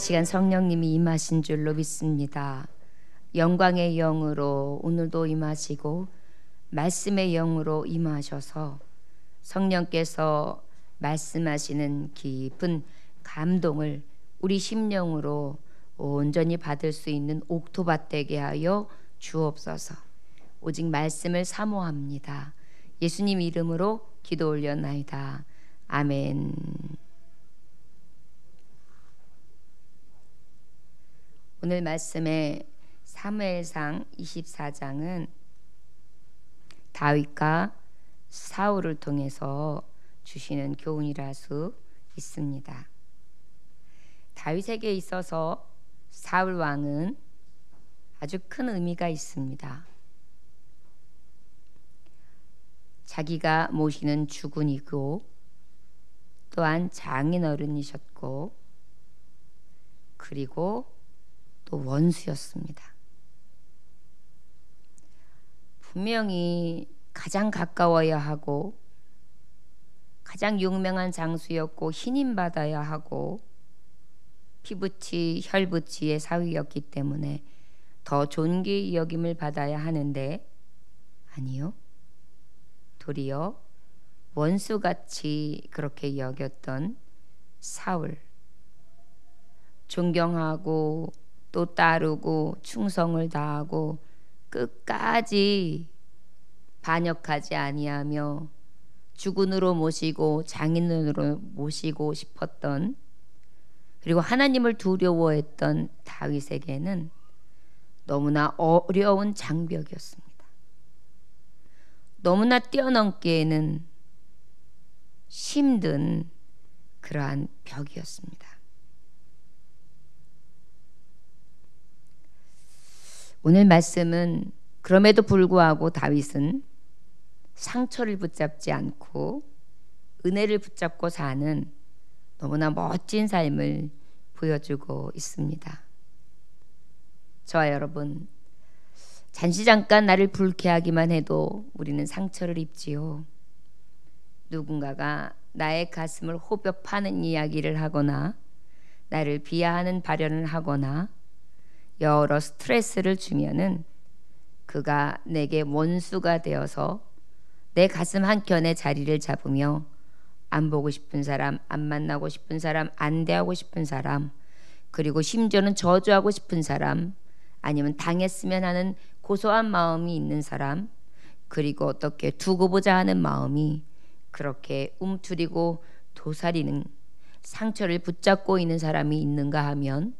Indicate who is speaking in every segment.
Speaker 1: 시간 성령님이 임하신 줄로 믿습니다. 영광의 영으로 오늘도 임하시고 말씀의 영으로 임하셔서 성령께서 말씀하시는 깊은 감동을 우리 심령으로 온전히 받을 수 있는 옥토밭 되게 하여 주옵소서. 오직 말씀을 사모합니다. 예수님 이름으로 기도 올려나이다. 아멘. 오늘 말씀의 사무엘상 24장은 다윗과 사울을 통해서 주시는 교훈이라 할 수 있습니다. 다윗에게 있어서 사울 왕은 아주 큰 의미가 있습니다. 자기가 모시는 주군이고 또한 장인어른이셨고 그리고 또 원수였습니다. 분명히 가장 가까워야 하고 가장 유명한 장수였고 신임받아야 하고 피부치 혈부치의 사위였기 때문에 더 존귀 여김을 받아야 하는데 아니요. 도리어 원수같이 그렇게 여겼던 사울, 존경하고 또 따르고 충성을 다하고 끝까지 반역하지 아니하며 주군으로 모시고 장인으로 모시고 싶었던 그리고 하나님을 두려워했던 다윗에게는 너무나 어려운 장벽이었습니다. 너무나 뛰어넘기에는 힘든 그러한 벽이었습니다. 오늘 말씀은 그럼에도 불구하고 다윗은 상처를 붙잡지 않고 은혜를 붙잡고 사는 너무나 멋진 삶을 보여주고 있습니다. 저와 여러분, 잠시 잠깐 나를 불쾌하기만 해도 우리는 상처를 입지요. 누군가가 나의 가슴을 호벼 파는 이야기를 하거나 나를 비하하는 발언을 하거나 여러 스트레스를 주면은 그가 내게 원수가 되어서 내 가슴 한켠에 자리를 잡으며 안 보고 싶은 사람, 안 만나고 싶은 사람, 안 대하고 싶은 사람, 그리고 심지어는 저주하고 싶은 사람, 아니면 당했으면 하는 고소한 마음이 있는 사람, 그리고 어떻게 두고 보자 하는 마음이 그렇게 움츠리고 도사리는 상처를 붙잡고 있는 사람이 있는가 하면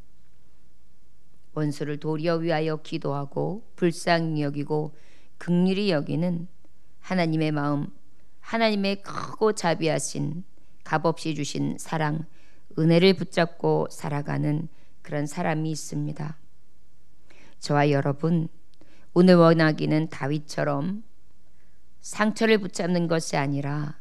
Speaker 1: 원수를 도리어 위하여 기도하고 불쌍히 여기고 긍휼히 여기는 하나님의 마음, 하나님의 크고 자비하신 값없이 주신 사랑, 은혜를 붙잡고 살아가는 그런 사람이 있습니다. 저와 여러분, 오늘 원하기는 다윗처럼 상처를 붙잡는 것이 아니라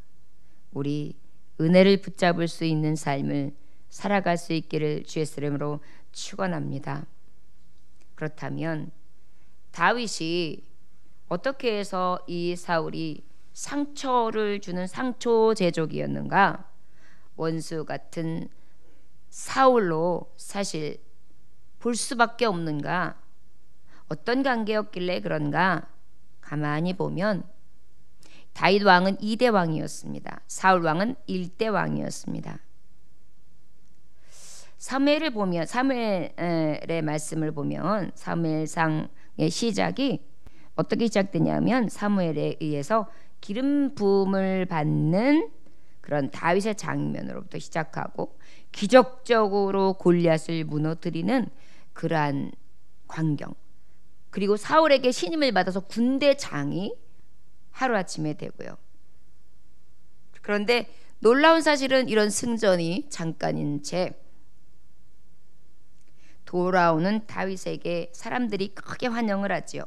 Speaker 1: 우리 은혜를 붙잡을 수 있는 삶을 살아갈 수 있기를 주의 이름으로 축원합니다. 그렇다면 다윗이 어떻게 해서 이 사울이 상처를 주는 상처 제족이었는가? 원수 같은 사울로 사실 볼 수밖에 없는가? 어떤 관계였길래 그런가? 가만히 보면 다윗 왕은 2대 왕이었습니다. 사울 왕은 1대 왕이었습니다. 사무엘을 보면 사무엘의 말씀을 보면 사무엘상의 시작이 어떻게 시작되냐면 사무엘에 의해서 기름 부음을 받는 그런 다윗의 장면으로부터 시작하고 기적적으로 골리앗을 무너뜨리는 그러한 광경, 그리고 사울에게 신임을 받아서 군대장이 하루아침에 되고요. 그런데 놀라운 사실은 이런 승전이 잠깐인 채 돌아오는 다윗에게 사람들이 크게 환영을 하지요.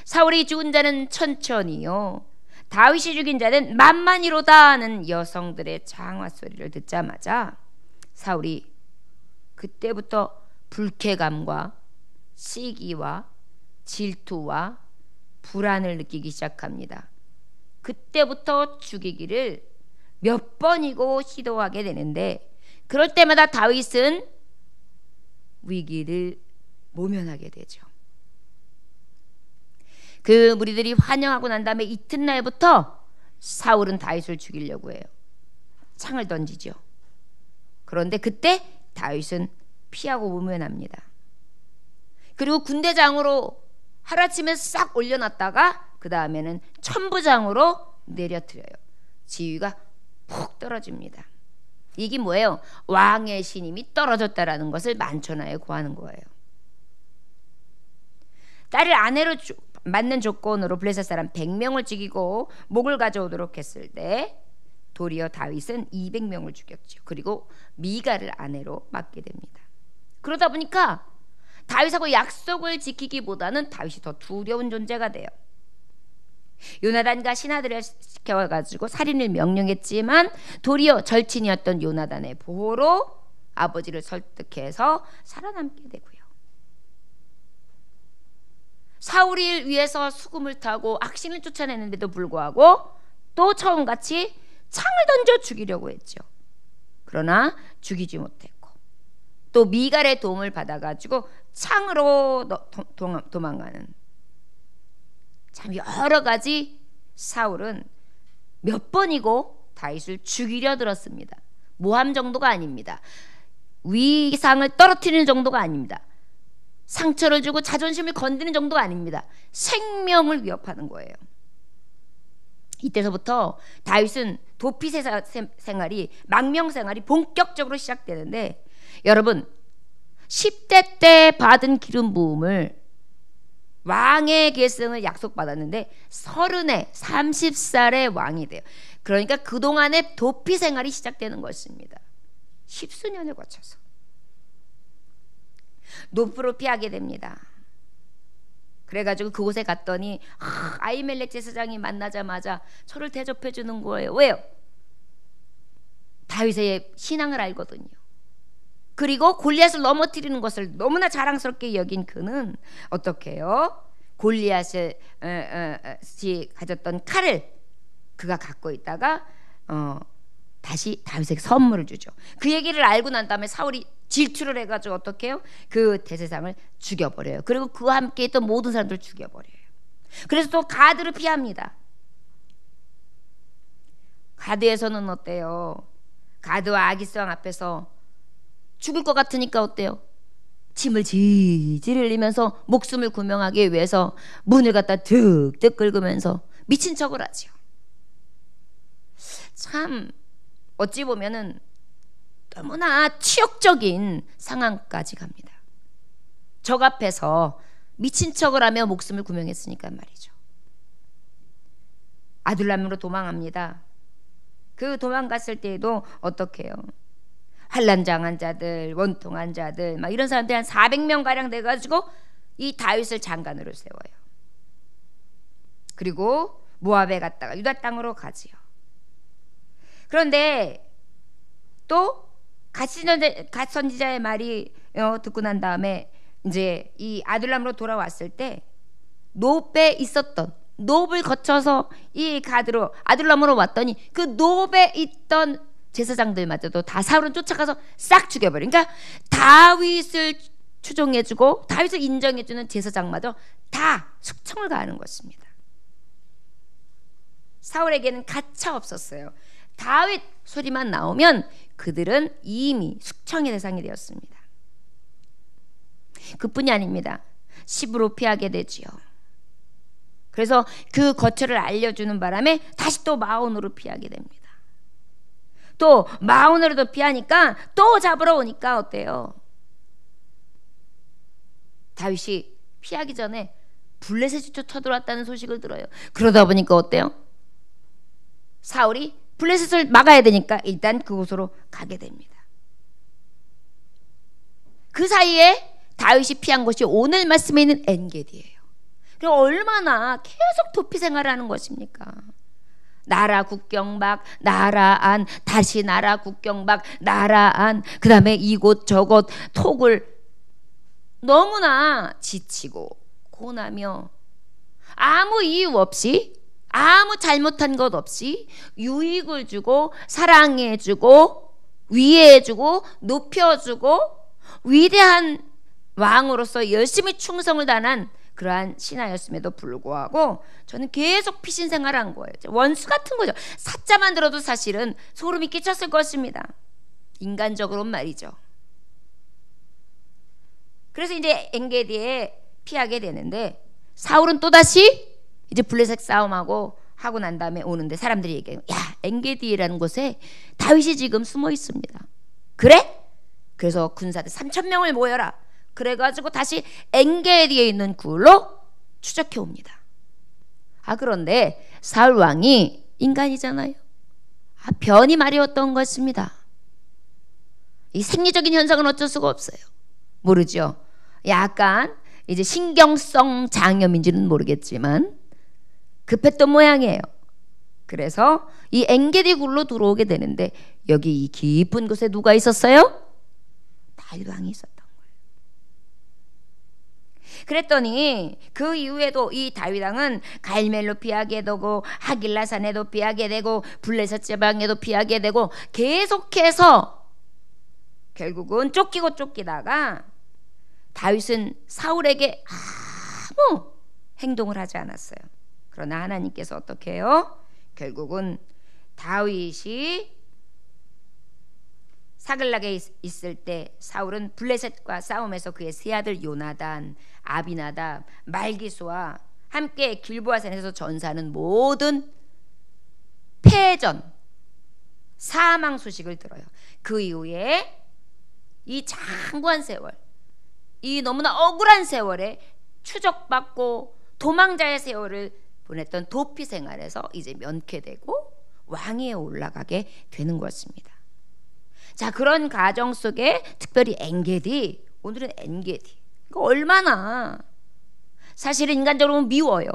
Speaker 1: 사울이 죽은 자는 천천히요, 다윗이 죽인 자는 만만이로다 하는 여성들의 장화 소리를 듣자마자 사울이 그때부터 불쾌감과 시기와 질투와 불안을 느끼기 시작합니다. 그때부터 죽이기를 몇 번이고 시도하게 되는데, 그럴 때마다 다윗은 위기를 모면하게 되죠. 그 무리들이 환영하고 난 다음에 이튿날부터 사울은 다윗을 죽이려고 해요. 창을 던지죠. 그런데 그때 다윗은 피하고 모면합니다. 그리고 군대장으로 하루아침에 싹 올려놨다가 그 다음에는 천부장으로 내려뜨려요. 지위가 푹 떨어집니다. 이게 뭐예요? 왕의 신임이 떨어졌다라는 것을 만천하에 고하는 거예요. 딸을 아내로 맞는 조건으로 블레셋 사람 100명을 죽이고 목을 가져오도록 했을 때 도리어 다윗은 200명을 죽였죠. 그리고 미갈을 아내로 맡게 됩니다. 그러다 보니까 다윗하고 약속을 지키기보다는 다윗이 더 두려운 존재가 돼요. 요나단과 신하들을 시켜가지고 살인을 명령했지만 도리어 절친이었던 요나단의 보호로 아버지를 설득해서 살아남게 되고요. 사울을 위해서 수금을 타고 악신을 쫓아내는데도 불구하고 또 처음같이 창을 던져 죽이려고 했죠. 그러나 죽이지 못했고 또 미갈의 도움을 받아가지고 창으로 도망가는 참 여러 가지 사울은 몇 번이고 다윗을 죽이려 들었습니다. 모함 정도가 아닙니다. 위상을 떨어뜨리는 정도가 아닙니다. 상처를 주고 자존심을 건드리는 정도가 아닙니다. 생명을 위협하는 거예요. 이때서부터 다윗은 도피 생활이 망명 생활이 본격적으로 시작되는데 여러분 10대 때 받은 기름 부음을 왕의 계승을 약속받았는데 30에 30살의 왕이 돼요. 그러니까 그동안의 도피 생활이 시작되는 것입니다. 10수년을 거쳐서 노프로 피하게 됩니다. 그래가지고 그곳에 갔더니 아히멜렉 제사장이 만나자마자 저를 대접해 주는 거예요. 왜요? 다윗의 신앙을 알거든요. 그리고 골리앗을 넘어뜨리는 것을 너무나 자랑스럽게 여긴 그는 어떻게 해요? 골리앗이 가졌던 칼을 그가 갖고 있다가 다시 다윗에게 선물을 주죠. 그 얘기를 알고 난 다음에 사울이 질투를 해가지고 어떻게 해요? 그 대제사장을 죽여버려요. 그리고 그와 함께 있던 모든 사람들을 죽여버려요. 그래서 또 가드를 피합니다. 가드에서는 어때요? 가드와 아기스왕 앞에서 죽을 것 같으니까 어때요? 침을 질질 흘리면서 목숨을 구명하기 위해서 문을 갖다 득득 긁으면서 미친 척을 하죠. 참 어찌 보면은 너무나 치욕적인 상황까지 갑니다. 적 앞에서 미친 척을 하며 목숨을 구명했으니까 말이죠. 아둘람으로 도망합니다. 그 도망갔을 때에도 어떻게 해요? 환난당한 자들, 원통한 자들 막 이런 사람들 한 400명 가량 돼가지고 이 다윗을 장관으로 세워요. 그리고 모압에 갔다가 유다 땅으로 가지요. 그런데 또 갓 선지자의 말이 듣고 난 다음에 이제 이 아둘람으로 돌아왔을 때 노브에 있었던 노브를 거쳐서 이 가드로 아둘람으로 왔더니 그 노브에 있던 제사장들마저도 다 사울은 쫓아가서 싹 죽여버려. 그러니까 다윗을 추종해주고 다윗을 인정해주는 제사장마저 다 숙청을 가하는 것입니다. 사울에게는 가차 없었어요. 다윗 소리만 나오면 그들은 이미 숙청의 대상이 되었습니다. 그뿐이 아닙니다. 시부로 피하게 되지요. 그래서 그 거처를 알려주는 바람에 다시 또 마온으로 피하게 됩니다. 또 마온으로도 피하니까 또 잡으러 오니까 어때요? 다윗이 피하기 전에 블레셋이 쳐들어왔다는 소식을 들어요. 그러다 보니까 어때요? 사울이 블레셋을 막아야 되니까 일단 그곳으로 가게 됩니다. 그 사이에 다윗이 피한 곳이 오늘 말씀에 있는 엔게디예요. 그럼 얼마나 계속 도피 생활을 하는 것입니까? 나라 국경 밖, 나라 안, 다시 나라 국경 밖, 나라 안, 그 다음에 이곳 저곳 톡을 너무나 지치고 고나며 아무 이유 없이 아무 잘못한 것 없이 유익을 주고 사랑해주고 위해주고 높여주고 위대한 왕으로서 열심히 충성을 다한 그러한 신하였음에도 불구하고 저는 계속 피신 생활을 한 거예요. 원수 같은 거죠. 사자만 들어도 사실은 소름이 끼쳤을 것입니다. 인간적으로는 말이죠. 그래서 이제 엔게디에 피하게 되는데 사울은 또다시 이제 블레셋 싸움하고 하고 난 다음에 오는데 사람들이 얘기해요. 야, 엔게디라는 곳에 다윗이 지금 숨어 있습니다. 그래? 그래서 군사들 3,000명을 모여라. 그래가지고 다시 엔게디에 있는 굴로 추적해 옵니다. 그런데 사울 왕이 인간이잖아요. 변이 마려웠던 것입니다. 이 생리적인 현상은 어쩔 수가 없어요. 모르죠. 약간 이제 신경성 장염인지는 모르겠지만 급했던 모양이에요. 그래서 이 엔게디 굴로 들어오게 되는데 여기 이 깊은 곳에 누가 있었어요? 다윗 왕이 있었던 거예요. 그랬더니 그 이후에도 이 다윗 왕은 갈멜로 피하게 되고 하길라산에도 피하게 되고 블레셋 지방에도 피하게 되고 계속해서 결국은 쫓기고 쫓기다가 다윗은 사울에게 아무 행동을 하지 않았어요. 그러나 하나님께서 어떻게 해요? 결국은 다윗이 사글락에 있을 때 사울은 블레셋과 싸움에서 그의 세 아들 요나단, 아비나답, 말기수와 함께 길보아산에서 전사하는 모든 패전, 사망 소식을 들어요. 그 이후에 이 장구한 세월, 이 너무나 억울한 세월에 추적받고 도망자의 세월을 보냈던 도피 생활에서 이제 면케되고 왕위에 올라가게 되는 것입니다. 자, 그런 과정 속에 특별히 엔게디, 오늘은 엔게디, 얼마나 사실은 인간적으로 미워요.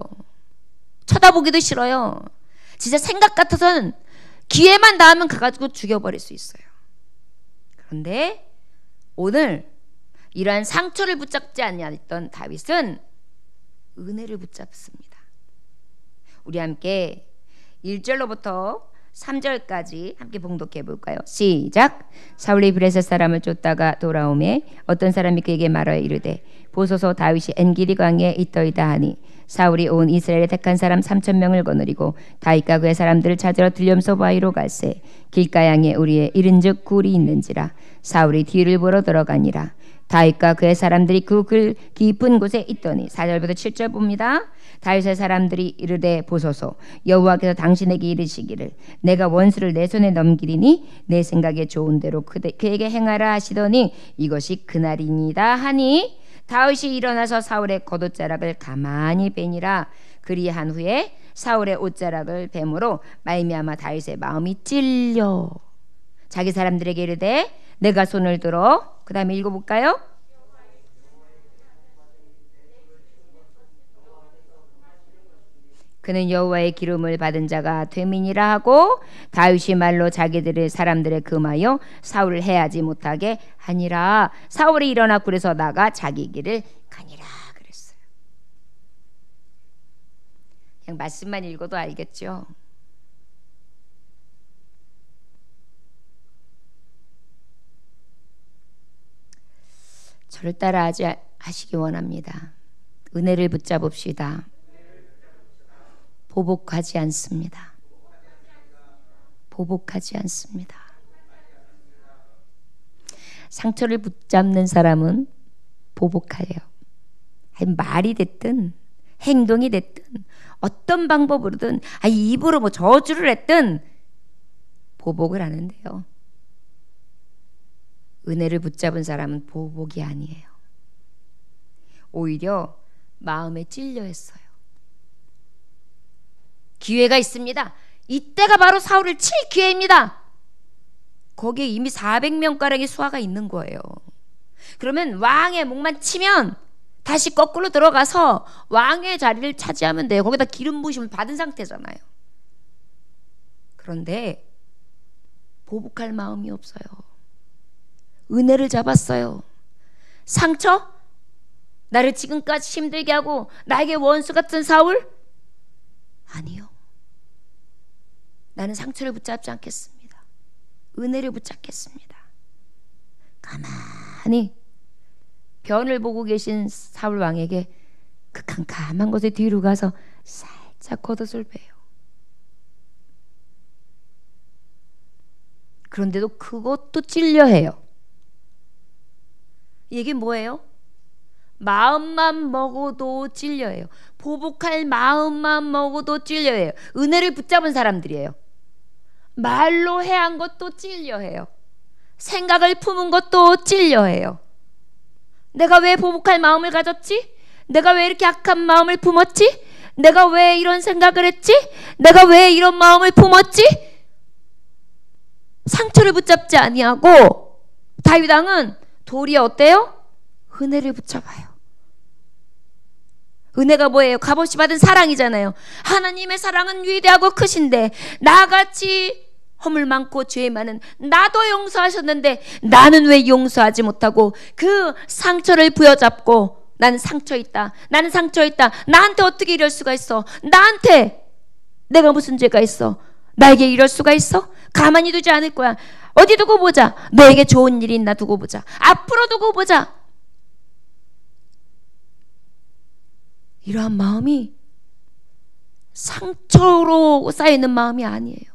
Speaker 1: 쳐다보기도 싫어요. 진짜 생각 같아서는 기회만 닿으면 가가지고 죽여버릴 수 있어요. 그런데 오늘 이러한 상처를 붙잡지 않았던 다윗은 은혜를 붙잡습니다. 우리 함께 1절로부터 3절까지 함께 봉독해 볼까요? 시작. 사울이 블레셋 사람을 쫓다가 돌아오매 어떤 사람이 그에게 말하여 이르되 보소서 다윗이 엔기디 광야에 있더이다 하니 사울이 온 이스라엘에 택한 사람 3,000명을 거느리고 다윗과 그의 사람들을 찾으러 들렴소 바위로 갈새 길가양에 우리의 이른즉 굴이 있는지라 사울이 뒤를 보러 들어가니라. 다윗과 그의 사람들이 그 글 깊은 곳에 있더니 4절부터 7절 봅니다. 다윗의 사람들이 이르되 보소서 여호와께서 당신에게 이르시기를 내가 원수를 내 손에 넘기리니 내 생각에 좋은 대로 그에게 행하라 하시더니 이것이 그날이니이다 하니 다윗이 일어나서 사울의 겉옷자락을 가만히 베니라. 그리한 후에 사울의 옷자락을 뱀으로 말미암아 다윗의 마음이 찔려 자기 사람들에게 이르되 내가 손을 들어 그 다음에 읽어볼까요? 그는 여호와의 기름을 받은 자가 되민이라 하고 다윗이 말로 자기들의 사람들의 금하여 사울을 해하지 못하게 하니라. 사울이 일어나 굴에서 나가 자기 길을 가니라 그랬어요. 그냥 말씀만 읽어도 알겠죠. 저를 따라 하시기 원합니다. 은혜를 붙잡읍시다. 보복하지 않습니다. 보복하지 않습니다. 상처를 붙잡는 사람은 보복해요. 말이 됐든 행동이 됐든 어떤 방법으로든 입으로 뭐 저주를 했든 보복을 하는데요. 은혜를 붙잡은 사람은 보복이 아니에요. 오히려 마음에 찔려 했어요. 기회가 있습니다. 이때가 바로 사울을 칠 기회입니다. 거기에 이미 400명가량의 수하가 있는 거예요. 그러면 왕의 목만 치면 다시 거꾸로 들어가서 왕의 자리를 차지하면 돼요. 거기다 기름 부으심을 받은 상태잖아요. 그런데 보복할 마음이 없어요. 은혜를 잡았어요. 상처? 나를 지금까지 힘들게 하고 나에게 원수 같은 사울? 아니요. 나는 상처를 붙잡지 않겠습니다. 은혜를 붙잡겠습니다. 가만히 변을 보고 계신 사울 왕에게 그 캄캄한 곳에 뒤로 가서 살짝 겉옷을 베요. 그런데도 그것도 찔려해요. 이게 뭐예요? 마음만 먹어도 찔려해요. 보복할 마음만 먹어도 찔려해요. 은혜를 붙잡은 사람들이에요. 말로 해한 것도 찔려해요. 생각을 품은 것도 찔려해요. 내가 왜 보복할 마음을 가졌지? 내가 왜 이렇게 악한 마음을 품었지? 내가 왜 이런 생각을 했지? 내가 왜 이런 마음을 품었지? 상처를 붙잡지 아니하고 다윗 왕은 도리어 어때요? 은혜를 붙잡아요. 은혜가 뭐예요? 값없이 받은 사랑이잖아요. 하나님의 사랑은 위대하고 크신데 나같이 허물 많고 죄 많은 나도 용서하셨는데 나는 왜 용서하지 못하고 그 상처를 부여잡고 나는 상처 있다. 나는 상처 있다. 나한테 어떻게 이럴 수가 있어? 나한테 내가 무슨 죄가 있어? 나에게 이럴 수가 있어? 가만히 두지 않을 거야. 어디 두고 보자. 너에게 좋은 일이 있나 두고 보자. 앞으로 두고 보자. 이러한 마음이 상처로 쌓이는 마음이 아니에요.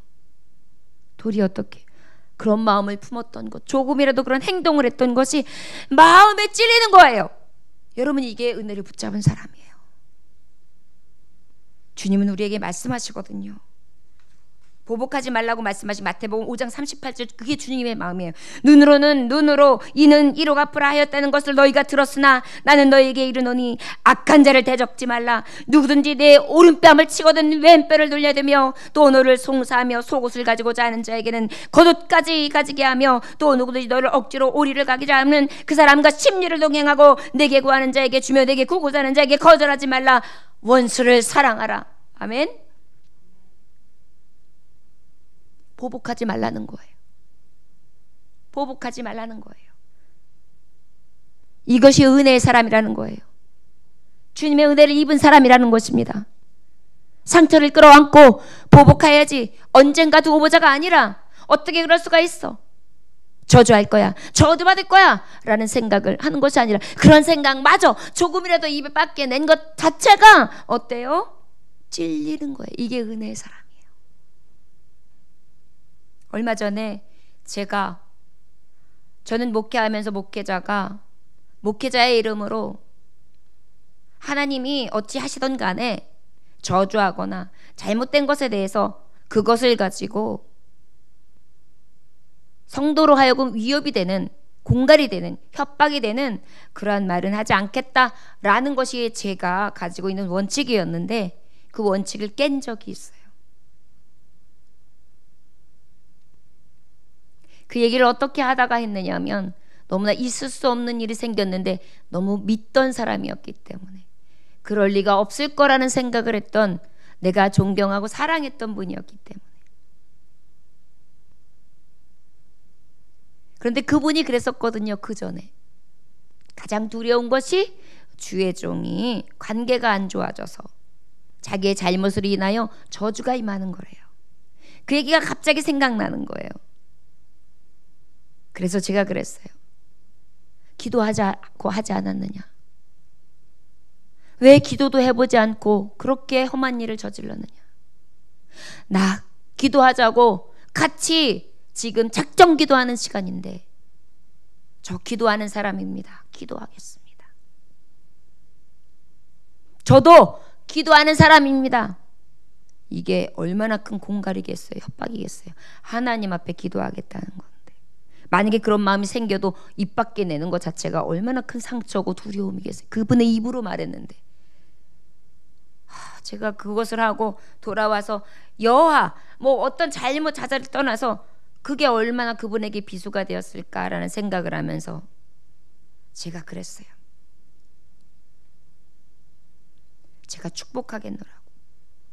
Speaker 1: 도리어 어떻게 그런 마음을 품었던 것, 조금이라도 그런 행동을 했던 것이 마음에 찔리는 거예요. 여러분, 이게 은혜를 붙잡은 사람이에요. 주님은 우리에게 말씀하시거든요. 보복하지 말라고 말씀하신 마태복음 5장 38절, 그게 주님의 마음이에요. 눈으로는 눈으로, 이는 이로 갚으라 하였다는 것을 너희가 들었으나 나는 너희에게 이르노니 악한 자를 대적지 말라. 누구든지 내 오른뺨을 치거든 왼뼈를 돌려대며 또 너를 송사하며 속옷을 가지고자 하는 자에게는 겉옷까지 가지게 하며 또 누구든지 너를 억지로 오리를 가기자 하면 그 사람과 심리를 동행하고 내게 구하는 자에게 주며 내게 구고자 하는 자에게 거절하지 말라. 원수를 사랑하라. 아멘. 보복하지 말라는 거예요. 보복하지 말라는 거예요. 이것이 은혜의 사람이라는 거예요. 주님의 은혜를 입은 사람이라는 것입니다. 상처를 끌어안고 보복해야지, 언젠가 두고 보자가 아니라 어떻게 그럴 수가 있어? 저주할 거야, 저주받을 거야 라는 생각을 하는 것이 아니라 그런 생각마저 조금이라도 입에 밖에 낸 것 자체가 어때요? 찔리는 거예요. 이게 은혜의 사람이에요. 얼마 전에 저는 목회하면서 목회자의 이름으로 하나님이 어찌 하시던 간에 저주하거나 잘못된 것에 대해서 그것을 가지고 성도로 하여금 위협이 되는, 공갈이 되는, 협박이 되는 그러한 말은 하지 않겠다라는 것이 제가 가지고 있는 원칙이었는데 그 원칙을 깬 적이 있어요. 그 얘기를 어떻게 하다가 했느냐면 너무나 있을 수 없는 일이 생겼는데 너무 믿던 사람이었기 때문에, 그럴 리가 없을 거라는 생각을 했던, 내가 존경하고 사랑했던 분이었기 때문에. 그런데 그분이 그랬었거든요. 그 전에 가장 두려운 것이 주의 종이 관계가 안 좋아져서 자기의 잘못으로 인하여 저주가 임하는 거래요. 그 얘기가 갑자기 생각나는 거예요. 그래서 제가 그랬어요. 기도하자고 하지 않았느냐? 왜 기도도 해보지 않고 그렇게 험한 일을 저질렀느냐? 나 기도하자고 같이 지금 작정 기도하는 시간인데 저 기도하는 사람입니다. 기도하겠습니다. 저도 기도하는 사람입니다. 이게 얼마나 큰 공갈이겠어요? 협박이겠어요? 하나님 앞에 기도하겠다는 건데 만약에 그런 마음이 생겨도 입 밖에 내는 것 자체가 얼마나 큰 상처고 두려움이겠어요? 그분의 입으로 말했는데 제가 그것을 하고 돌아와서 여하 어떤 잘못 자잘을 떠나서 그게 얼마나 그분에게 비수가 되었을까라는 생각을 하면서 제가 그랬어요. 제가 축복하겠노라고.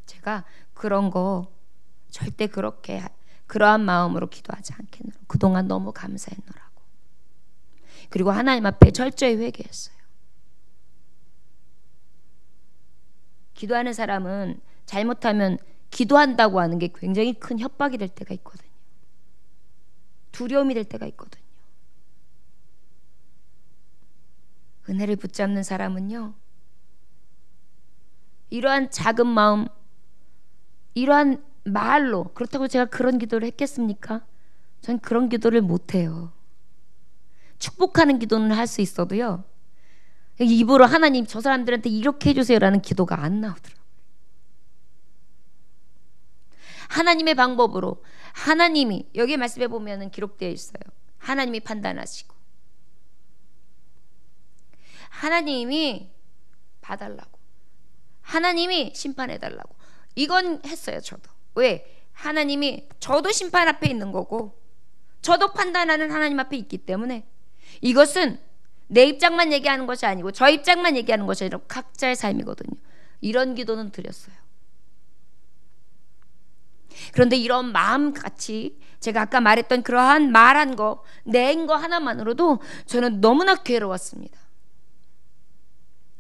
Speaker 1: 제가 그런 거 절대 그러한 마음으로 기도하지 않겠노라고. 그동안 너무 감사했노라고. 그리고 하나님 앞에 철저히 회개했어요. 기도하는 사람은 잘못하면 기도한다고 하는 게 굉장히 큰 협박이 될 때가 있거든요. 두려움이 될 때가 있거든요. 은혜를 붙잡는 사람은요, 이러한 작은 마음, 이러한 말로, 그렇다고 제가 그런 기도를 했겠습니까? 전 그런 기도를 못해요. 축복하는 기도는 할 수 있어도요, 입으로 하나님 저 사람들한테 이렇게 해주세요라는 기도가 안 나오더라고요. 하나님의 방법으로, 하나님이 여기 말씀해 보면 기록되어 있어요. 하나님이 판단하시고 하나님이 봐달라고, 하나님이 심판해달라고, 이건 했어요. 저도. 왜? 하나님이, 저도 심판 앞에 있는 거고 저도 판단하는 하나님 앞에 있기 때문에 이것은 내 입장만 얘기하는 것이 아니고 저 입장만 얘기하는 것이 아니라 각자의 삶이거든요. 이런 기도는 드렸어요. 그런데 이런 마음같이 제가 아까 말했던 그러한 말한 거, 낸 거 하나만으로도 저는 너무나 괴로웠습니다.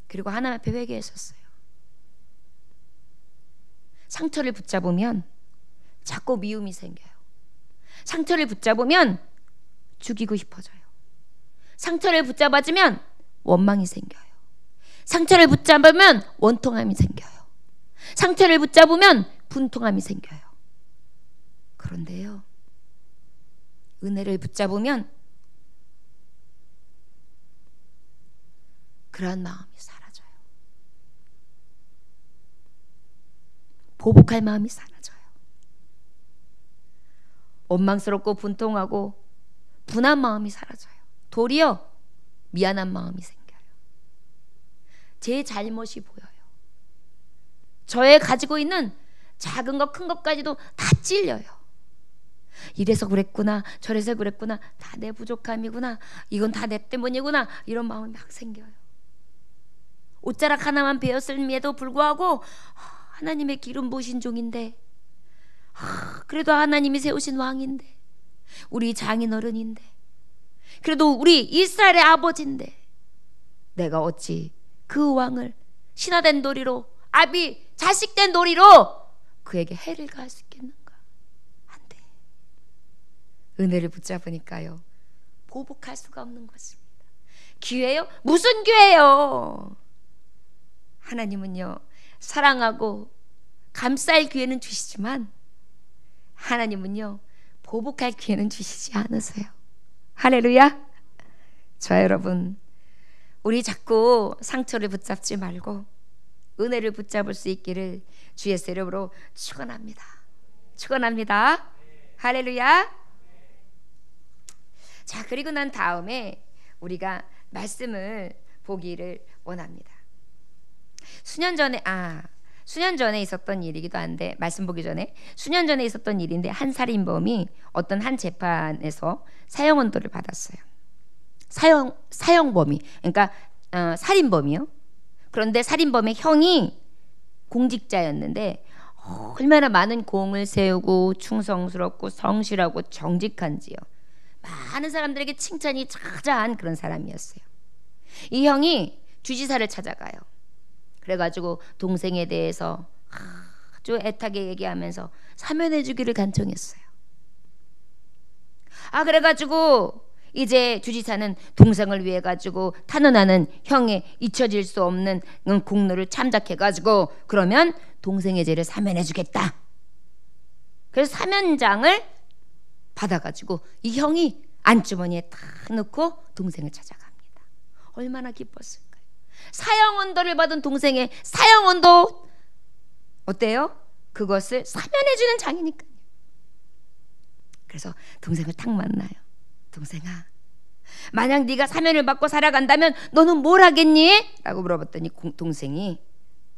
Speaker 1: 그리고 하나님 앞에 회개했었어요. 상처를 붙잡으면 자꾸 미움이 생겨요. 상처를 붙잡으면 죽이고 싶어져요. 상처를 붙잡아주면 원망이 생겨요. 상처를 붙잡으면 원통함이 생겨요. 상처를 붙잡으면 분통함이 생겨요. 그런데요, 은혜를 붙잡으면 그러한 마음이 사라져요. 보복할 마음이 사라져요. 원망스럽고 분통하고 분한 마음이 사라져요. 도리어 미안한 마음이 생겨요. 제 잘못이 보여요. 저의 가지고 있는 작은 것 큰 것까지도 다 찔려요. 이래서 그랬구나, 저래서 그랬구나, 다 내 부족함이구나, 이건 다 내 때문이구나, 이런 마음이 막 생겨요. 옷자락 하나만 베었음에도 불구하고 하나님의 기름 부으신 종인데, 그래도 하나님이 세우신 왕인데, 우리 장인어른인데, 그래도 우리 이스라엘의 아버지인데, 내가 어찌 그 왕을 신하된 도리로, 아비 자식된 도리로 그에게 해를 가할 수 있겠는가? 안 돼. 은혜를 붙잡으니까요, 보복할 수가 없는 것입니다. 기회요? 무슨 기회요? 하나님은요, 사랑하고 감쌀 기회는 주시지만 하나님은요, 보복할 기회는 주시지 않으세요. 할렐루야. 저 여러분, 우리 자꾸 상처를 붙잡지 말고 은혜를 붙잡을 수 있기를 주의 이름으로 축원합니다. 축원합니다. 할렐루야. 자, 그리고 난 다음에 우리가 말씀을 보기를 원합니다. 수년 전에 있었던 일이기도 한데, 말씀 보기 전에 수년 전에 있었던 일인데, 한 살인범이 어떤 한 재판에서 사형 언도를 받았어요. 사형범이, 그러니까 살인범이요. 그런데 살인범의 형이 공직자였는데 얼마나 많은 공을 세우고 충성스럽고 성실하고 정직한지요. 많은 사람들에게 칭찬이 자자한 그런 사람이었어요. 이 형이 주지사를 찾아가요. 그래가지고 동생에 대해서 아주 애타게 얘기하면서 사면해 주기를 간청했어요. 그래가지고 이제 주지사는 동생을 위해 가지고 탄원하는 형의 잊혀질 수 없는 공로를 참작해가지고, 그러면 동생의 죄를 사면해 주겠다. 그래서 사면장을 받아가지고 이 형이 안주머니에 탁 넣고 동생을 찾아갑니다. 얼마나 기뻤을까요? 사형 언도를 받은 동생의 사형 언도 어때요? 그것을 사면해 주는 장이니까요. 그래서 동생을 딱 만나요. 동생아, 만약 네가 사면을 받고 살아간다면 너는 뭘 하겠니? 라고 물어봤더니 동생이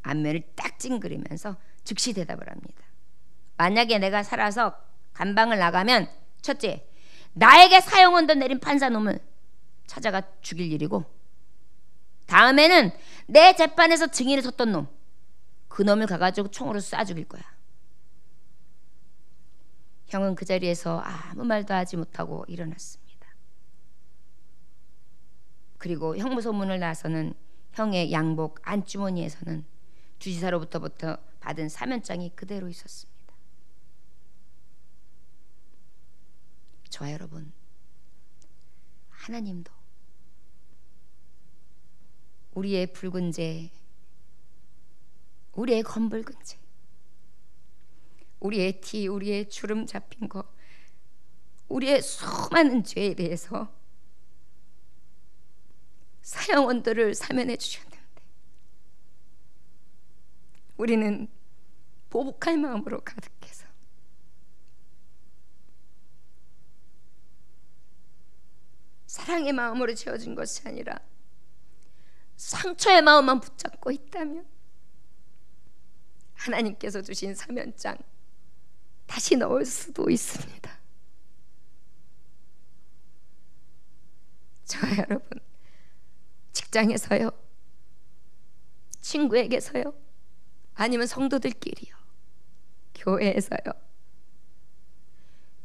Speaker 1: 안면을 딱 찡그리면서 즉시 대답을 합니다. 만약에 내가 살아서 감방을 나가면, 첫째, 나에게 사형 언도 내린 판사놈을 찾아가 죽일 일이고, 다음에는 내 재판에서 증인에 섰던 놈, 그 놈을 가가지고 총으로 쏴 죽일 거야. 형은 그 자리에서 아무 말도 하지 못하고 일어났습니다. 그리고 형무소문을 나서는 형의 양복 안주머니에서는 주지사로부터 받은 사면장이 그대로 있었습니다. 저와 여러분, 하나님도 우리의 붉은 죄, 우리의 검붉은 죄, 우리의 티, 우리의 주름 잡힌 거, 우리의 수많은 죄에 대해서 사형원들을 사면해 주셨는데 우리는 보복할 마음으로 가득해서 사랑의 마음으로 채워진 것이 아니라 상처의 마음만 붙잡고 있다면 하나님께서 주신 사면장 다시 넣을 수도 있습니다. 저와 여러분, 직장에서요, 친구에게서요, 아니면 성도들끼리요, 교회에서요,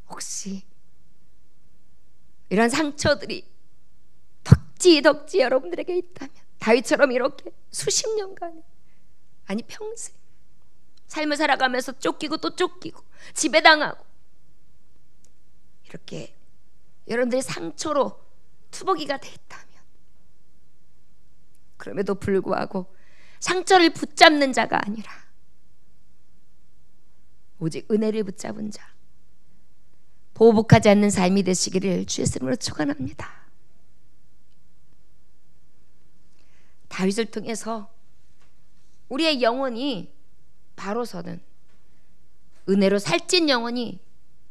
Speaker 1: 혹시 이런 상처들이 덕지 여러분들에게 있다면 다윗처럼 이렇게 수십 년간, 아니 평생 삶을 살아가면서 쫓기고 또 쫓기고 지배당하고 이렇게 여러분들의 상처로 투벅이가 돼 있다면, 그럼에도 불구하고 상처를 붙잡는 자가 아니라 오직 은혜를 붙잡은 자, 보복하지 않는 삶이 되시기를 주의 이름으로 축원합니다. 다윗을 통해서 우리의 영혼이 바로 서는 은혜로 살찐 영혼이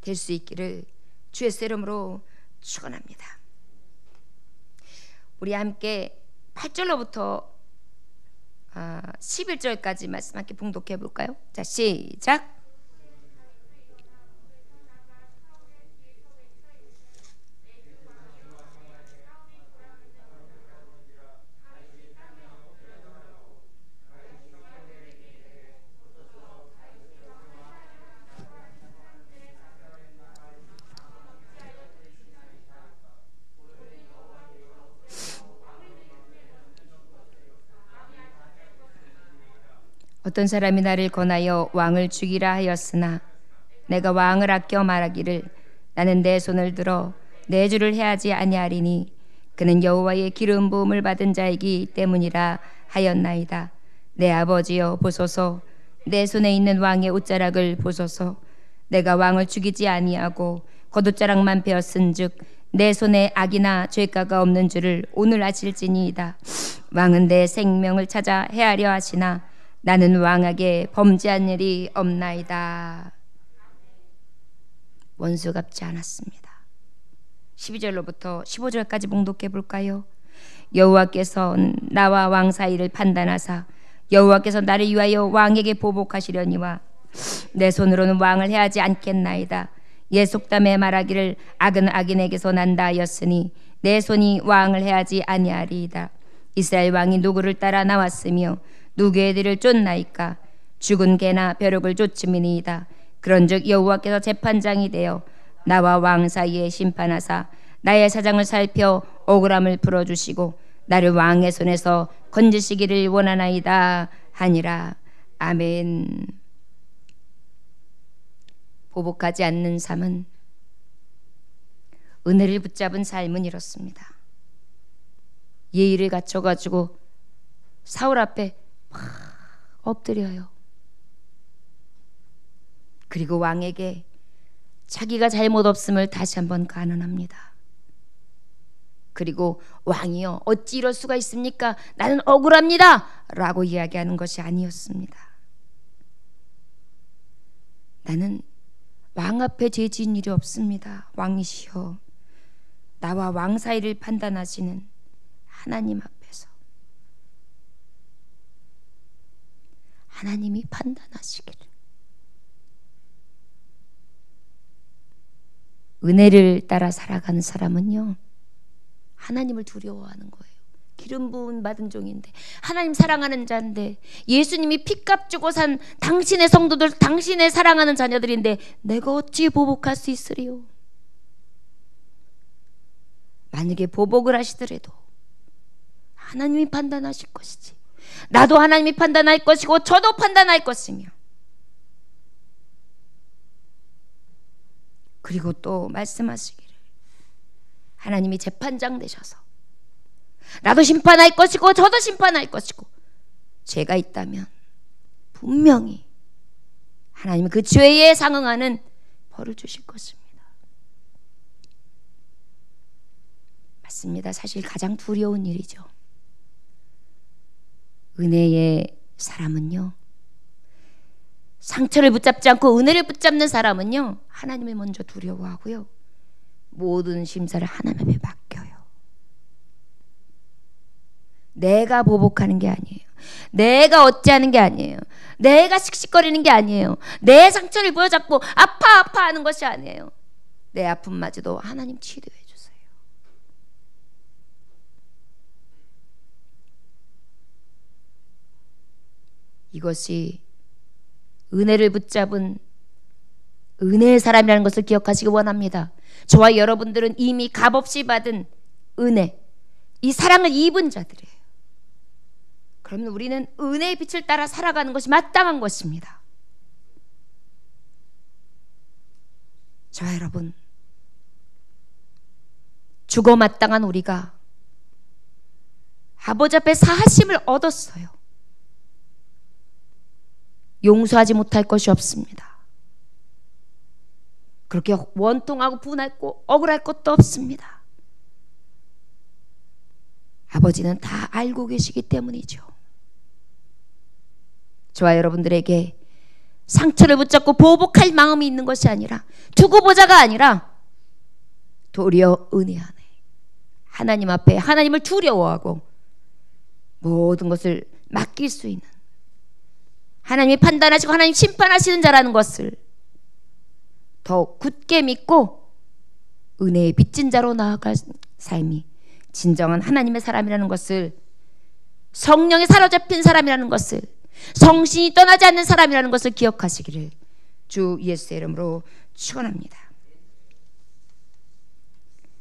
Speaker 1: 될 수 있기를 주의 이름으로 축원합니다. 우리 함께 8절로부터 11절까지 말씀 함께 봉독해 볼까요? 자, 시작. 어떤 사람이 나를 권하여 왕을 죽이라 하였으나 내가 왕을 아껴 말하기를 나는 내 손을 들어 내 주를 해하지 아니하리니 그는 여호와의 기름 부음을 받은 자이기 때문이라 하였나이다. 내 아버지여 보소서, 내 손에 있는 왕의 옷자락을 보소서. 내가 왕을 죽이지 아니하고 겉옷자락만 베었은즉 내 손에 악이나 죄가가 없는 줄을 오늘 아실지니이다. 왕은 내 생명을 찾아 해하려 하시나 나는 왕에게 범죄한 일이 없나이다. 원수 갚지 않았습니다. 12절로부터 15절까지 봉독해 볼까요? 여호와께서 나와 왕 사이를 판단하사 여호와께서 나를 위하여 왕에게 보복하시려니와 내 손으로는 왕을 해하지 않겠나이다. 옛 속담에 말하기를 악은 악인에게서 난다 하였으니 내 손이 왕을 해하지 아니하리이다. 이스라엘 왕이 누구를 따라 나왔으며 누구의 뒤를 쫓나이까? 죽은 개나 벼룩을 쫓음이니이다. 그런즉 여호와께서 재판장이 되어 나와 왕 사이에 심판하사 나의 사장을 살펴 억울함을 풀어주시고 나를 왕의 손에서 건지시기를 원하나이다 하니라. 아멘. 보복하지 않는 삶은, 은혜를 붙잡은 삶은 이렇습니다. 예의를 갖춰가지고 사울 앞에 막 엎드려요. 그리고 왕에게 자기가 잘못 없음을 다시 한번 간언합니다. 그리고 왕이여 어찌 이럴 수가 있습니까? 나는 억울합니다 라고 이야기하는 것이 아니었습니다. 나는 왕 앞에 죄 지은 일이 없습니다. 왕이시여, 나와 왕 사이를 판단하시는 하나님 앞에서 하나님이 판단하시기를. 은혜를 따라 살아가는 사람은요, 하나님을 두려워하는 거예요. 기름 부음 받은 종인데, 하나님 사랑하는 자인데, 예수님이 피값 주고 산 당신의 성도들, 당신의 사랑하는 자녀들인데 내가 어찌 보복할 수 있으리요? 만약에 보복을 하시더라도 하나님이 판단하실 것이지, 나도 하나님이 판단할 것이고 저도 판단할 것이며, 그리고 또 말씀하시기를 하나님이 재판장 되셔서 나도 심판할 것이고 저도 심판할 것이고 죄가 있다면 분명히 하나님은 그 죄에 상응하는 벌을 주실 것입니다. 맞습니다. 사실 가장 두려운 일이죠. 은혜의 사람은요, 상처를 붙잡지 않고 은혜를 붙잡는 사람은요, 하나님을 먼저 두려워하고요, 모든 심사를 하나님에 맡겨요. 내가 보복하는 게 아니에요. 내가 어찌하는 게 아니에요. 내가 씩씩거리는 게 아니에요. 내 상처를 부여잡고 아파 하는 것이 아니에요. 내 아픔마저도 하나님 치료해 주세요. 이것이 은혜를 붙잡은 은혜의 사람이라는 것을 기억하시기 원합니다. 저와 여러분들은 이미 값없이 받은 은혜, 이 사랑을 입은 자들이에요. 그러면 우리는 은혜의 빛을 따라 살아가는 것이 마땅한 것입니다. 저와 여러분, 죽어 마땅한 우리가 아버지 앞에 사하심을 얻었어요. 용서하지 못할 것이 없습니다. 그렇게 원통하고 분하고 억울할 것도 없습니다. 아버지는 다 알고 계시기 때문이죠. 저와 여러분들에게 상처를 붙잡고 보복할 마음이 있는 것이 아니라, 두고 보자가 아니라 도리어 은혜 안에 하나님 앞에 하나님을 두려워하고 모든 것을 맡길 수 있는, 하나님이 판단하시고 하나님 심판하시는 자라는 것을 더 굳게 믿고 은혜의 빚진 자로 나아갈 삶이 진정한 하나님의 사람이라는 것을, 성령에 사로잡힌 사람이라는 것을, 성신이 떠나지 않는 사람이라는 것을 기억하시기를 주 예수의 이름으로 축원합니다.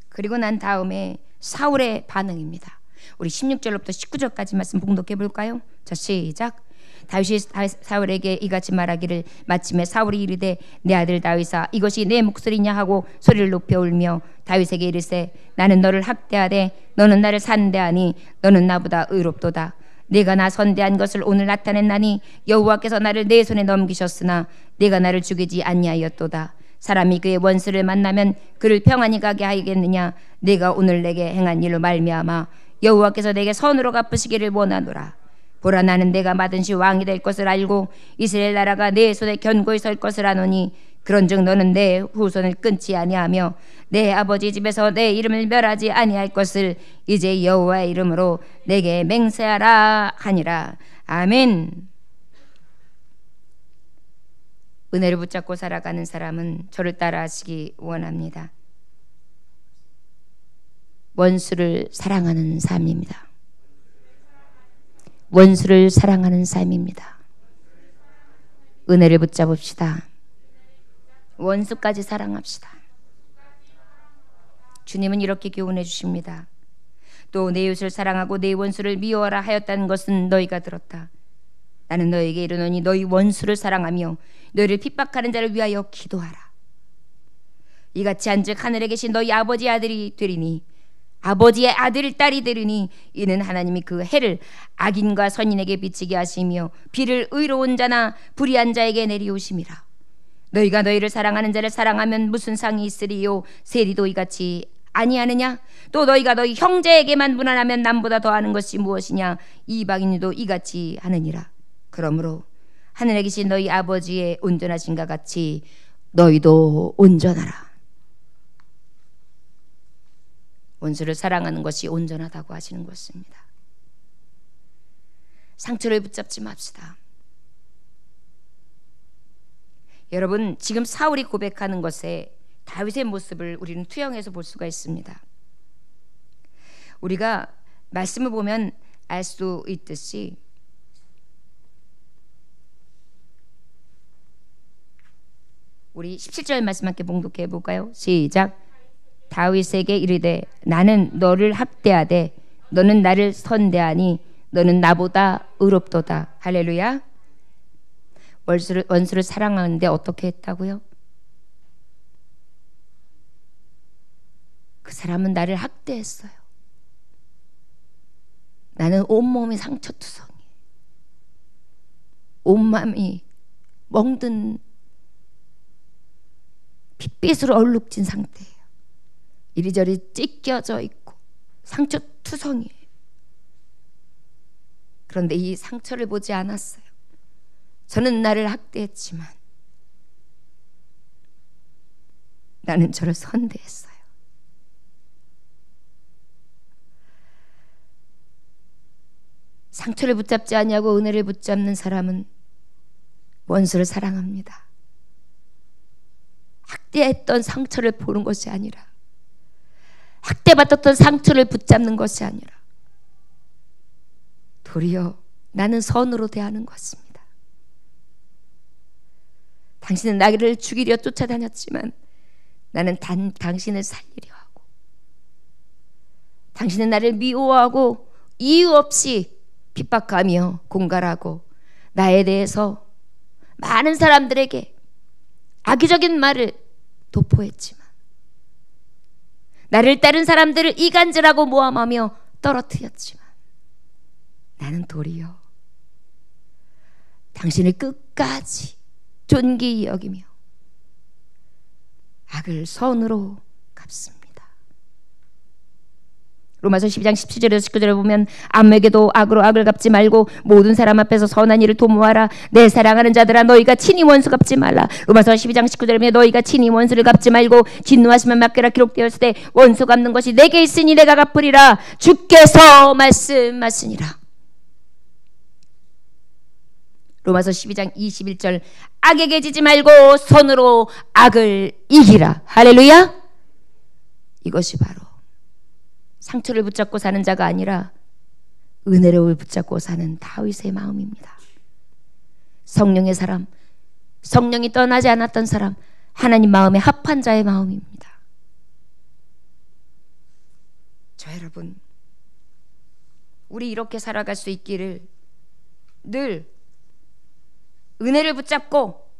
Speaker 1: 그리고 난 다음에 사울의 반응입니다. 우리 16절부터 19절까지 말씀 봉독해 볼까요? 자, 시작. 다윗이 사울에게 이같이 말하기를, 마침에 사울이 이르되 내 아들 다윗아, 이것이 내 목소리냐 하고 소리를 높여 울며 다윗에게 이르세, 나는 너를 학대하되 너는 나를 산대하니 너는 나보다 의롭도다. 내가 나 선대한 것을 오늘 나타냈나니 여호와께서 나를 내 손에 넘기셨으나 내가 나를 죽이지 아니하였도다. 사람이 그의 원수를 만나면 그를 평안히 가게 하겠느냐? 내가 오늘 내게 행한 일로 말미암아 여호와께서 내게 선으로 갚으시기를 원하노라. 보라, 나는 내가 받은 왕이 될 것을 알고 이스라엘 나라가 내 손에 견고히 설 것을 아노니, 그런즉 너는 내 후손을 끊지 아니하며 내 아버지 집에서 내 이름을 멸하지 아니할 것을 이제 여호와의 이름으로 내게 맹세하라 하니라. 아멘. 은혜를 붙잡고 살아가는 사람은 저를 따라하시기 원합니다. 원수를 사랑하는 삶입니다. 원수를 사랑하는 삶입니다. 은혜를 붙잡읍시다. 원수까지 사랑합시다. 주님은 이렇게 교훈해 주십니다. 또 내 이웃을 사랑하고 내 원수를 미워하라 하였다는 것은 너희가 들었다. 나는 너희에게 이르노니 너희 원수를 사랑하며 너희를 핍박하는 자를 위하여 기도하라. 이같이 한즉 하늘에 계신 너희 아버지의 아들이 되리니, 아버지의 아들 딸이 되리니, 이는 하나님이 그 해를 악인과 선인에게 비치게 하시며 비를 의로운 자나 불의한 자에게 내리오심이라. 너희가 너희를 사랑하는 자를 사랑하면 무슨 상이 있으리요? 세리도 이같이 아니하느냐? 또 너희가 너희 형제에게만 무난하면 남보다 더하는 것이 무엇이냐? 이방인도 이같이 하느니라. 그러므로 하늘에 계신 너희 아버지의 온전하신가 같이 너희도 온전하라. 원수를 사랑하는 것이 온전하다고 하시는 것입니다. 상처를 붙잡지 맙시다. 여러분, 지금 사울이 고백하는 것에 다윗의 모습을 우리는 투영해서 볼 수가 있습니다. 우리가 말씀을 보면 알 수 있듯이 우리 17절 말씀 함께 봉독해 볼까요? 시작. 다윗에게 이르되 나는 너를 학대하되 너는 나를 선대하니 너는 나보다 의롭도다. 할렐루야. 원수를 사랑하는데 어떻게 했다고요? 그 사람은 나를 학대했어요. 나는 온몸이 상처투성이, 온맘이 멍든 핏빛으로 얼룩진 상태예요. 이리저리 찢겨져 있고 상처투성이에요. 그런데 이 상처를 보지 않았어요. 저는 나를 학대했지만 나는 저를 선대했어요. 상처를 붙잡지 아니하고 은혜를 붙잡는 사람은 원수를 사랑합니다. 학대했던 상처를 보는 것이 아니라, 학대받았던 상처를 붙잡는 것이 아니라 도리어 나는 선으로 대하는 것입니다. 당신은 나를 죽이려 쫓아다녔지만 나는 당신을 살리려 하고, 당신은 나를 미워하고 이유 없이 핍박하며 공갈하고 나에 대해서 많은 사람들에게 악의적인 말을 도포했지만, 나를 따른 사람들을 이간질하고 모함하며 떨어뜨렸지만, 나는 도리어 당신을 끝까지 존귀히 여기며 악을 선으로 갚습니다. 로마서 12장 17절에서 19절에 보면 아무에게도 악으로 악을 갚지 말고 모든 사람 앞에서 선한 일을 도모하라. 내 사랑하는 자들아, 너희가 친히 원수 갚지 말라. 로마서 12장 19절에 보면 너희가 친히 원수를 갚지 말고 진노하시면 맡기라 기록되었을 때 원수 갚는 것이 내게 있으니 내가 갚으리라. 주께서 말씀하시니라. 로마서 12장 21절 악에게 지지 말고 선으로 악을 이기라. 할렐루야. 이것이 바로 상처를 붙잡고 사는 자가 아니라 은혜를 붙잡고 사는 다윗의 마음입니다. 성령의 사람, 성령이 떠나지 않았던 사람, 하나님 마음에 합한 자의 마음입니다. 저 여러분, 우리 이렇게 살아갈 수 있기를 늘 은혜를 붙잡고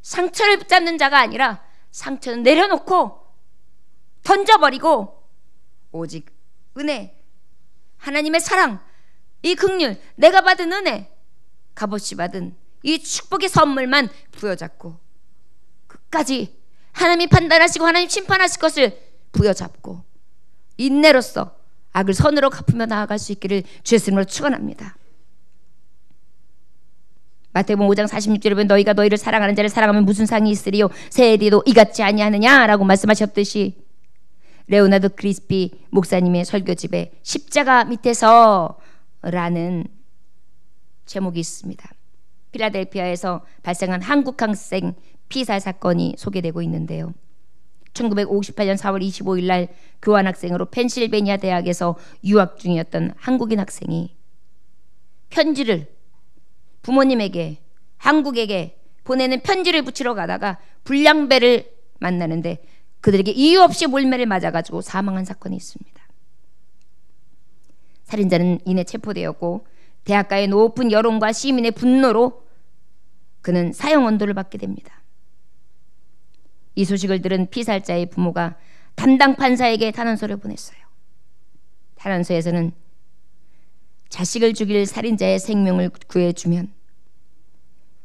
Speaker 1: 상처를 붙잡는 자가 아니라 상처는 내려놓고 던져버리고 오직 은혜, 하나님의 사랑, 이 긍휼, 내가 받은 은혜, 값없이 받은 이 축복의 선물만 부여잡고 끝까지 하나님이 판단하시고 하나님 심판하실 것을 부여잡고 인내로서 악을 선으로 갚으며 나아갈 수 있기를 주의 이름으로 축원합니다. 마태복음 5장 46절에 보면 너희가 너희를 사랑하는 자를 사랑하면 무슨 상이 있으리요 세리도 이같지 아니하느냐라고 말씀하셨듯이, 레오나르도 크리스피 목사님의 설교집에 십자가 밑에서 라는 제목이 있습니다. 필라델피아에서 발생한 한국 학생 피살 사건이 소개되고 있는데요. 1958년 4월 25일 날 교환학생으로 펜실베니아 대학에서 유학 중이었던 한국인 학생이 편지를 부모님에게, 한국에게 보내는 편지를 붙이러 가다가 불량배를 만나는데 그들에게 이유 없이 몰매를 맞아가지고 사망한 사건이 있습니다. 살인자는 이내 체포되었고 대학가의 높은 여론과 시민의 분노로 그는 사형 언도를 받게 됩니다. 이 소식을 들은 피살자의 부모가 담당 판사에게 탄원서를 보냈어요. 탄원서에서는 자식을 죽일 살인자의 생명을 구해주면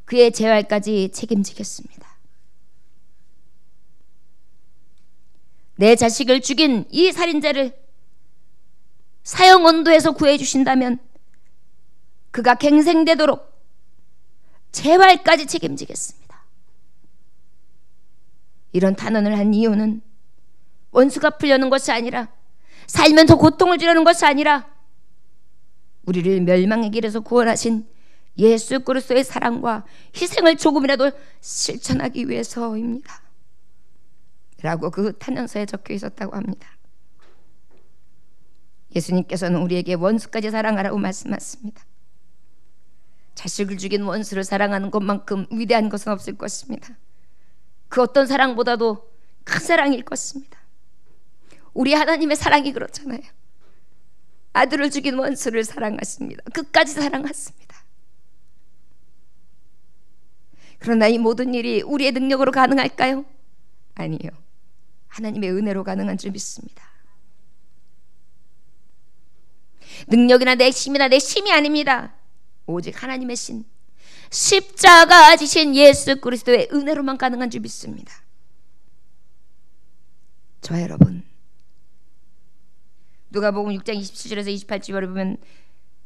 Speaker 1: 그의 재활까지 책임지겠습니다. 내 자식을 죽인 이 살인자를 사형 언도에서 구해주신다면 그가 갱생되도록 재활까지 책임지겠습니다. 이런 탄원을 한 이유는 원수가 풀려는 것이 아니라, 살면서 고통을 주려는 것이 아니라 우리를 멸망의 길에서 구원하신 예수 그리스도의 사랑과 희생을 조금이라도 실천하기 위해서입니다. 라고 그 탄원서에 적혀 있었다고 합니다. 예수님께서는 우리에게 원수까지 사랑하라고 말씀하십니다. 자식을 죽인 원수를 사랑하는 것만큼 위대한 것은 없을 것입니다. 그 어떤 사랑보다도 큰 사랑일 것입니다. 우리 하나님의 사랑이 그렇잖아요. 아들을 죽인 원수를 사랑하십니다. 끝까지 사랑하십니다. 그러나 이 모든 일이 우리의 능력으로 가능할까요? 아니요. 하나님의 은혜로 가능한 줄 믿습니다. 능력이나 내 힘이나 내 힘이 아닙니다. 오직 하나님의 신, 십자가 지신 예수 그리스도의 은혜로만 가능한 줄 믿습니다. 저와 여러분, 누가복음 6장 27절에서 28절을 보면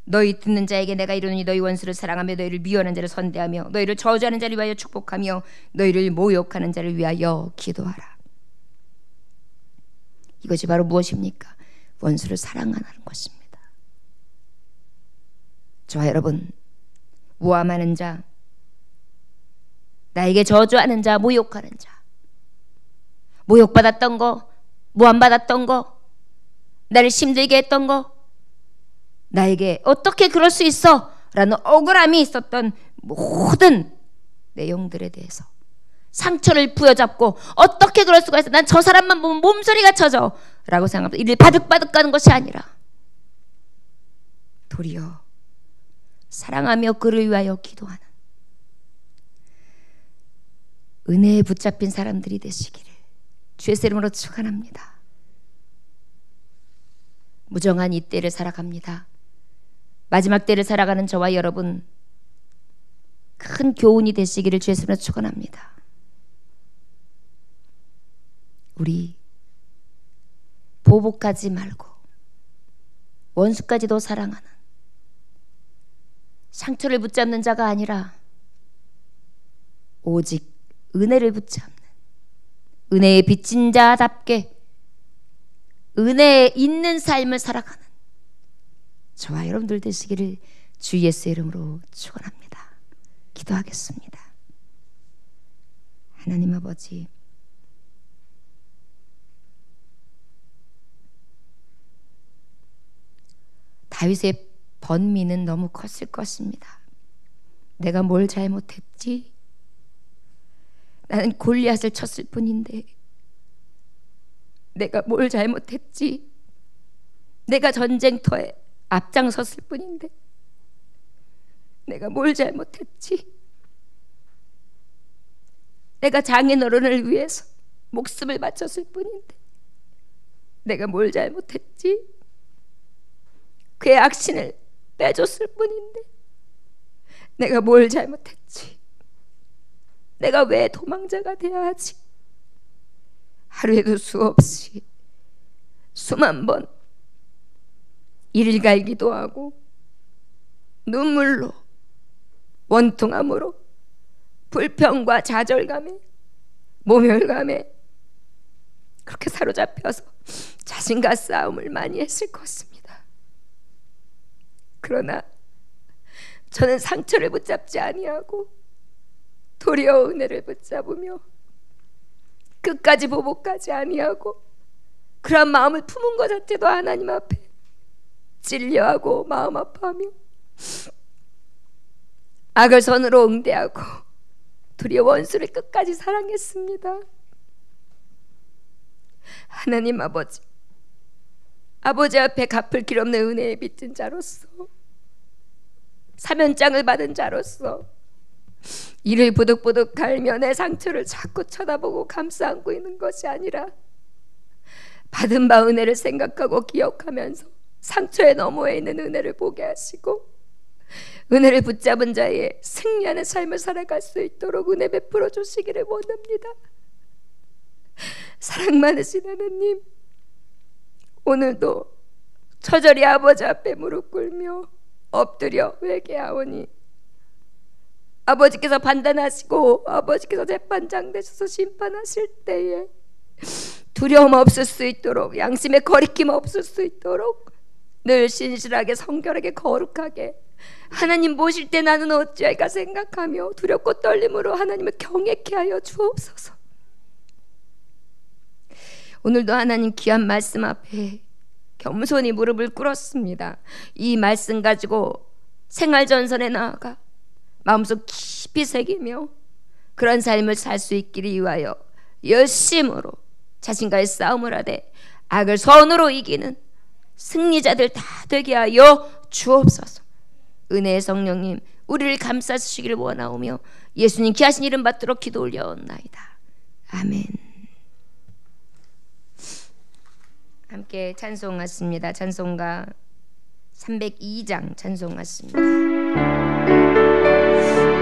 Speaker 1: 너희 듣는 자에게 내가 이르노니 너희 원수를 사랑하며 너희를 미워하는 자를 선대하며 너희를 저주하는 자를 위하여 축복하며 너희를 모욕하는 자를 위하여 기도하라. 이것이 바로 무엇입니까? 원수를 사랑하는 것입니다. 저와 여러분, 모함하는 자, 나에게 저주하는 자, 모욕하는 자, 모욕받았던 거, 모함받았던 거, 나를 힘들게 했던 거, 나에게 어떻게 그럴 수 있어? 라는 억울함이 있었던 모든 내용들에 대해서 상처를 부여잡고 어떻게 그럴 수가 있어? 난 저 사람만 보면 몸소리가 쳐져 라고 생각하면서 이를 바득바득 가는 것이 아니라 도리어 사랑하며 그를 위하여 기도하는 은혜에 붙잡힌 사람들이 되시기를 주의 이름으로 축원합니다. 무정한 이 때를 살아갑니다. 마지막 때를 살아가는 저와 여러분, 큰 교훈이 되시기를 주의 이름으로 축원합니다. 우리 보복하지 말고 원수까지도 사랑하는, 상처를 붙잡는 자가 아니라 오직 은혜를 붙잡는, 은혜에 비친 자답게 은혜에 있는 삶을 살아가는 저와 여러분들 되시기를 주 예수 이름으로 축원합니다. 기도하겠습니다. 하나님 아버지, 다윗의 번민은 너무 컸을 것입니다. 내가 뭘 잘못했지? 나는 골리앗을 쳤을 뿐인데 내가 뭘 잘못했지? 내가 전쟁터에 앞장섰을 뿐인데 내가 뭘 잘못했지? 내가 장인어른을 위해서 목숨을 바쳤을 뿐인데 내가 뭘 잘못했지? 그의 악신을 빼줬을 뿐인데 내가 뭘 잘못했지? 내가 왜 도망자가 되어야 하지? 하루에도 수없이 수만 번 이를 갈기도 하고 눈물로, 원통함으로, 불평과 좌절감에, 모멸감에 그렇게 사로잡혀서 자신과 싸움을 많이 했을 것입니다. 그러나 저는 상처를 붙잡지 아니하고 도리어 은혜를 붙잡으며 끝까지 보복하지 아니하고 그런 마음을 품은 것 자체도 하나님 앞에 찔려하고 마음 아파하며 악을 선으로 응대하고 도리어 원수를 끝까지 사랑했습니다. 하나님 아버지, 아버지 앞에 갚을 길 없는 은혜에 빚진 자로서, 사면장을 받은 자로서 이를 부득부득 갈며 내 상처를 자꾸 쳐다보고 감싸 안고 있는 것이 아니라 받은 바 은혜를 생각하고 기억하면서 상처의 너머에 있는 은혜를 보게 하시고 은혜를 붙잡은 자의 승리하는 삶을 살아갈 수 있도록 은혜 베풀어 주시기를 원합니다. 사랑 많으신 하나님, 오늘도 처절히 아버지 앞에 무릎 꿇며 엎드려 회개하오니 아버지께서 판단하시고 아버지께서 재판장 되셔서 심판하실 때에 두려움 없을 수 있도록, 양심의 거리낌 없을 수 있도록 늘 신실하게 성결하게 거룩하게 하나님 보실 때 나는 어찌할까 생각하며 두렵고 떨림으로 하나님을 경외케 하여 주옵소서. 오늘도 하나님 귀한 말씀 앞에 겸손히 무릎을 꿇었습니다. 이 말씀 가지고 생활전선에 나아가 마음속 깊이 새기며 그런 삶을 살 수 있기를 위하여 열심으로 자신과의 싸움을 하되 악을 선으로 이기는 승리자들 다 되게 하여 주옵소서. 은혜의 성령님, 우리를 감싸 주시기를 원하오며 예수님 귀하신 이름 받도록 기도 올려옵나이다. 아멘. 함께 찬송하십니다. 찬송가 302장 찬송 같습니다.